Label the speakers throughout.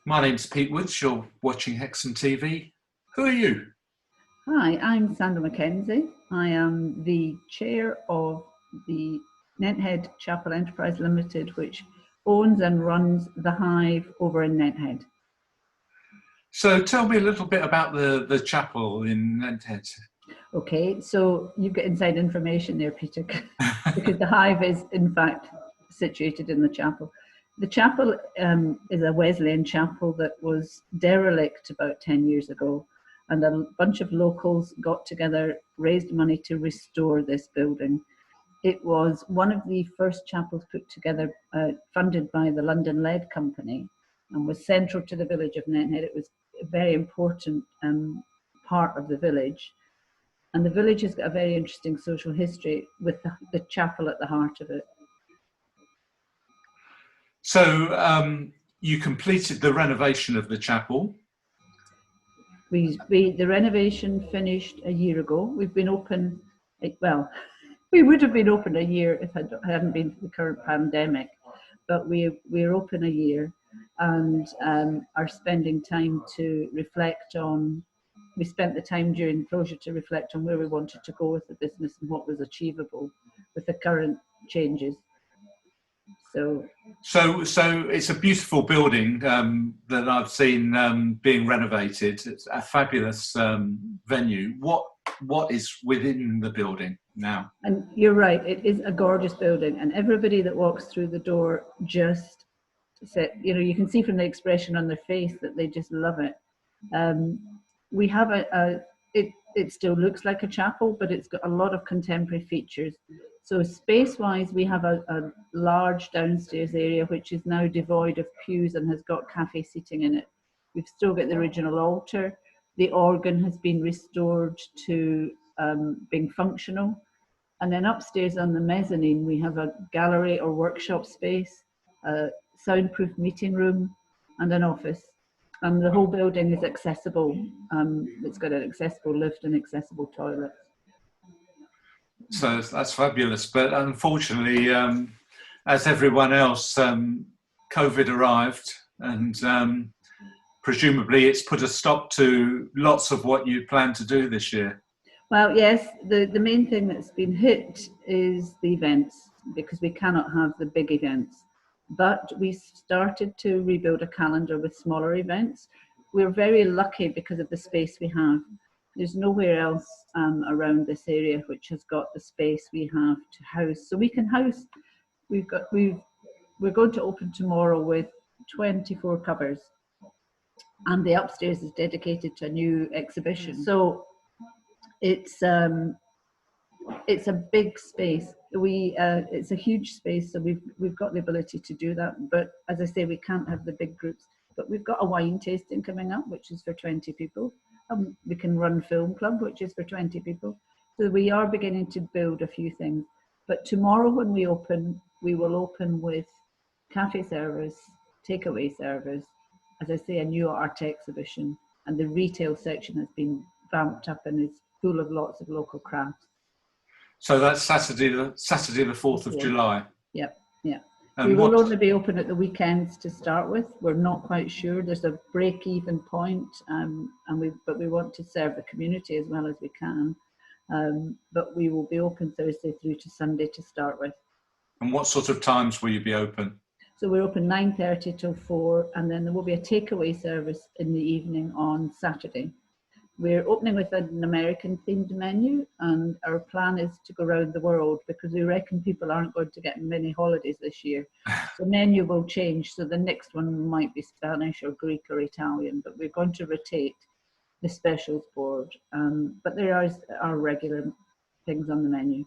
Speaker 1: My name's Pete Woods. You're watching Hexham TV. Who are you?
Speaker 2: Hi, I'm Sandra Mackenzie. I am the chair of the Nenthead Chapel Enterprise Limited, which owns and runs the Hive over in Nenthead.
Speaker 1: So tell me a little bit about the chapel in Nenthead.
Speaker 2: Okay, so you've got inside information there, Peter, because the Hive is in fact situated in the chapel. The chapel is a Wesleyan chapel that was derelict about 10 years ago, and a bunch of locals got together, raised money to restore this building. It was one of the first chapels put together, funded by the London Lead Company, and was central to the village of Nenthead. It was a very important part of the village. And the village has got a very interesting social history with the chapel at the heart of it.
Speaker 1: So you completed the renovation of the chapel.
Speaker 2: The renovation finished a year ago. We've been open, well, we would have been open a year if it hadn't been for the current pandemic, but we're open a year and are spending time to reflect on. We spent the time during closure to reflect on where we wanted to go with the business and what was achievable with the current changes. So
Speaker 1: it's a beautiful building that I've seen being renovated. It's a fabulous venue. What is within the building now?
Speaker 2: And you're right, it is a gorgeous building, and everybody that walks through the door just said, you can see from the expression on their face that they just love it. We have it still looks like a chapel, but it's got a lot of contemporary features. So space-wise, we have a large downstairs area which is now devoid of pews and has got cafe seating in it. We've still got the original altar. The organ has been restored to being functional. And then upstairs on the mezzanine, we have a gallery or workshop space, a soundproof meeting room, and an office. And the whole building is accessible. It's got an accessible lift and accessible toilets.
Speaker 1: So that's fabulous. But unfortunately, as everyone else, COVID arrived, and presumably it's put a stop to lots of what you plan to do this year.
Speaker 2: Well, yes, the main thing that's been hit is the events, because we cannot have the big events. But we started to rebuild a calendar with smaller events. We're very lucky because of the space we have. There's nowhere else around this area which has got the space we have to house. So we can house, we're going to open tomorrow with 24 covers. And the upstairs is dedicated to a new exhibition. So it's a big space. It's a huge space, so we've got the ability to do that. But as I say, we can't have the big groups. But we've got a wine tasting coming up, which is for 20 people. We can run film club, which is for 20 people. So we are beginning to build a few things. But tomorrow when we open, we will open with cafe service, takeaway service, as I say, a new art exhibition, and the retail section has been vamped up and is full of lots of local crafts.
Speaker 1: So that's Saturday the 4th of July.
Speaker 2: Yep. We will only be open at the weekends to start with. We're not quite sure. There's a break-even point, but we want to serve the community as well as we can. But we will be open Thursday through to Sunday to start with.
Speaker 1: And what sort of times will you be open?
Speaker 2: So we're open 9:30 till 4, and then there will be a takeaway service in the evening on Saturday. We're opening with an American-themed menu, and our plan is to go around the world because we reckon people aren't going to get many holidays this year. The menu will change, so the next one might be Spanish or Greek or Italian, but we're going to rotate the specials board. But there are regular things on the menu.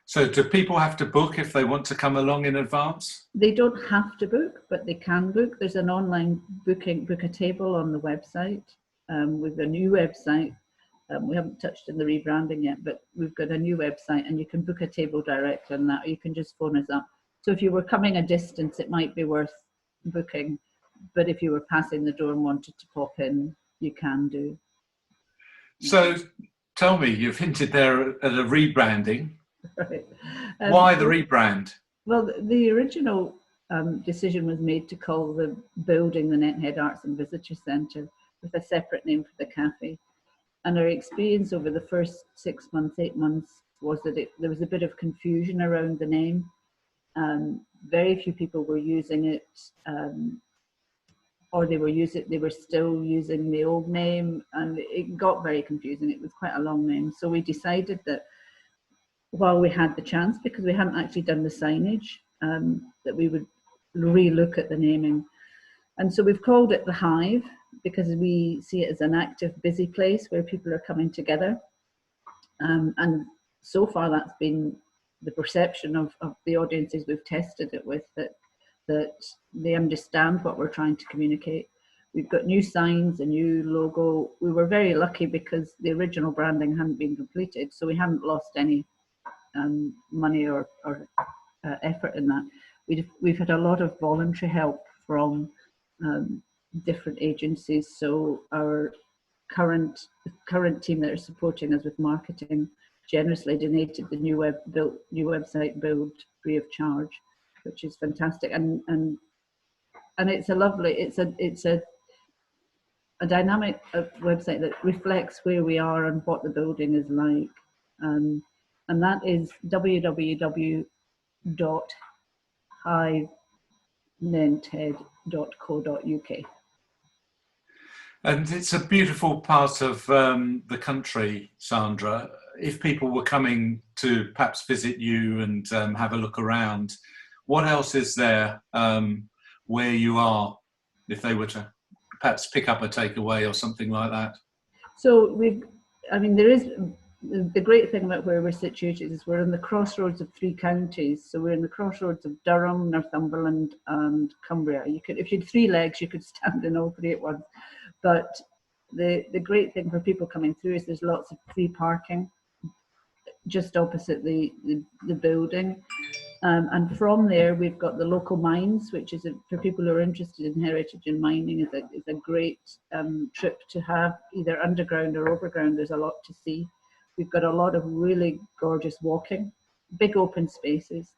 Speaker 1: So do people have to book if they want to come along in advance?
Speaker 2: They don't have to book, but they can book. There's an online book a table on the website. We've got a new website. We haven't touched on the rebranding yet, but we've got a new website and you can book a table direct on that, or you can just phone us up. So if you were coming a distance, it might be worth booking, but if you were passing the door and wanted to pop in, you can do.
Speaker 1: So tell me, you've hinted there at a rebranding.
Speaker 2: Right.
Speaker 1: Why the rebrand?
Speaker 2: Well, the original decision was made to call the building the Nenthead Arts and Visitor Centre with a separate name for the cafe. And our experience over the first 6 months, 8 months was that there was a bit of confusion around the name. Very few people were using it, or they were still using the old name, and it got very confusing. It was quite a long name. So we decided that while we had the chance, because we hadn't actually done the signage, that we would re-look at the naming. And so we've called it the Hive, because we see it as an active, busy place where people are coming together. And so far that's been the perception of the audiences we've tested it with, that they understand what we're trying to communicate. We've got new signs, a new logo. We were very lucky because the original branding hadn't been completed, so we hadn't lost any money or effort in that. We've had a lot of voluntary help from different agencies. So our current team that are supporting us with marketing generously donated the new website build free of charge, which is fantastic. And it's a lovely, it's a dynamic website that reflects where we are and what the building is like. And that is www.hivenenthead.co.uk.
Speaker 1: And it's a beautiful part of the country, Sandra. If people were coming to perhaps visit you and have a look around, what else is there where you are, if they were to perhaps pick up a takeaway or something like that?
Speaker 2: So there is, the great thing about where we're situated is we're in the crossroads of 3 counties. So we're in the crossroads of Durham, Northumberland and Cumbria. If you had 3 legs, you could stand in all 3 at once. But the great thing for people coming through is there's lots of free parking just opposite the building. And from there, we've got the local mines, which is for people who are interested in heritage and mining, is a great trip to have, either underground or overground. There's a lot to see. We've got a lot of really gorgeous walking, big open spaces.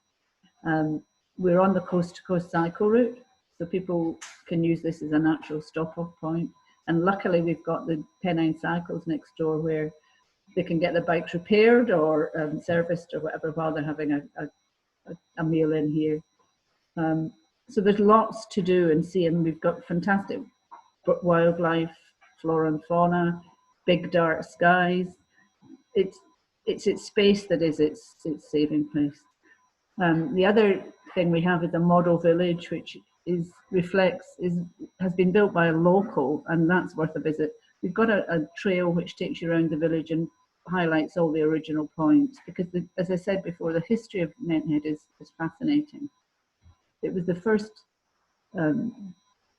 Speaker 2: We're on the coast-to-coast cycle route, so people can use this as a natural stop-off point. And luckily, we've got the Pennine Cycles next door where they can get their bikes repaired or serviced or whatever while they're having a meal in here. So there's lots to do and see, and we've got fantastic wildlife, flora and fauna, big dark skies. It's its space that is its saving place. The other thing we have is a model village, which has been built by a local, and that's worth a visit. We've got a trail which takes you around the village and highlights all the original points, because as I said before, the history of Nenthead is fascinating. It was the first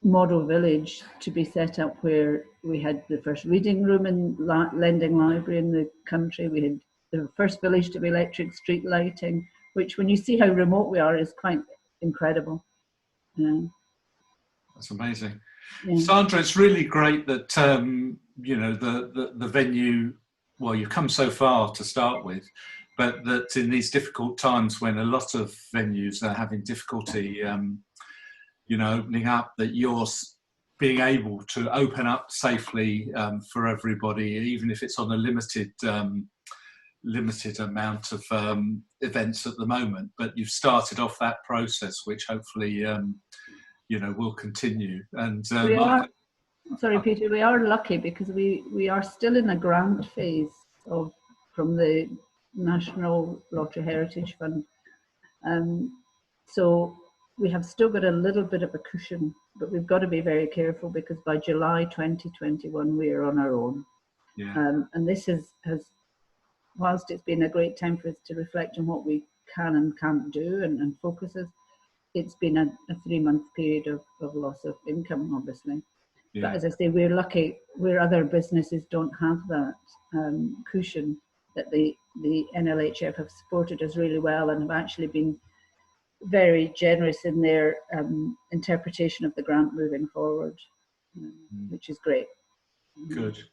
Speaker 2: model village to be set up where we had the first reading room and lending library in the country. We had the first village to be electric street lighting, which when you see how remote we are is quite incredible. Yeah.
Speaker 1: That's amazing.
Speaker 2: Yeah.
Speaker 1: Sandra, it's really great that the venue, well, you've come so far to start with, but that in these difficult times when a lot of venues are having difficulty opening up, that you're being able to open up safely for everybody, even if it's on a limited amount of events at the moment. But you've started off that process, which hopefully will continue. And
Speaker 2: sorry, Peter, we are lucky because we are still in a grant phase from the National Lottery Heritage Fund. So we have still got a little bit of a cushion, but we've got to be very careful because by July 2021 we are on our own.
Speaker 1: Yeah.
Speaker 2: And this has, whilst it's been a great time for us to reflect on what we can and can't do and focus us, it's been a 3-month period of loss of income, obviously.
Speaker 1: Yeah.
Speaker 2: But as I say, we're lucky where other businesses don't have that cushion, that the NLHF have supported us really well and have actually been very generous in their interpretation of the grant moving forward, which is great.
Speaker 1: Good,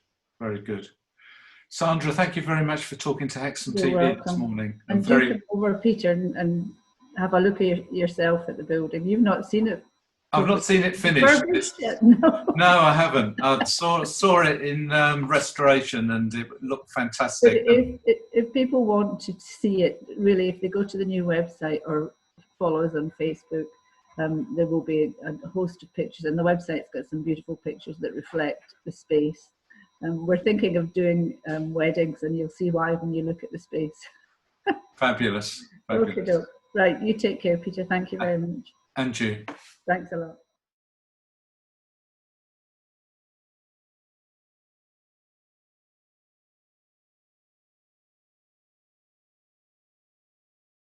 Speaker 1: very good. Sandra, thank you very much for talking to Hexham
Speaker 2: You're
Speaker 1: TV
Speaker 2: welcome.
Speaker 1: this morning.
Speaker 2: And do come over, Peter, and have a look at yourself at the building. You've not seen it.
Speaker 1: I've not seen it finished.
Speaker 2: No.
Speaker 1: No, I haven't. I saw it in restoration, and it looked fantastic.
Speaker 2: But if people want to see it, really, if they go to the new website or follow us on Facebook, there will be a host of pictures, and the website's got some beautiful pictures that reflect the space. We're thinking of doing weddings, and you'll see why when you look at the space.
Speaker 1: Fabulous.
Speaker 2: Okay, right. You take care, Peter. Thank you very much.
Speaker 1: And you.
Speaker 2: Thanks a lot.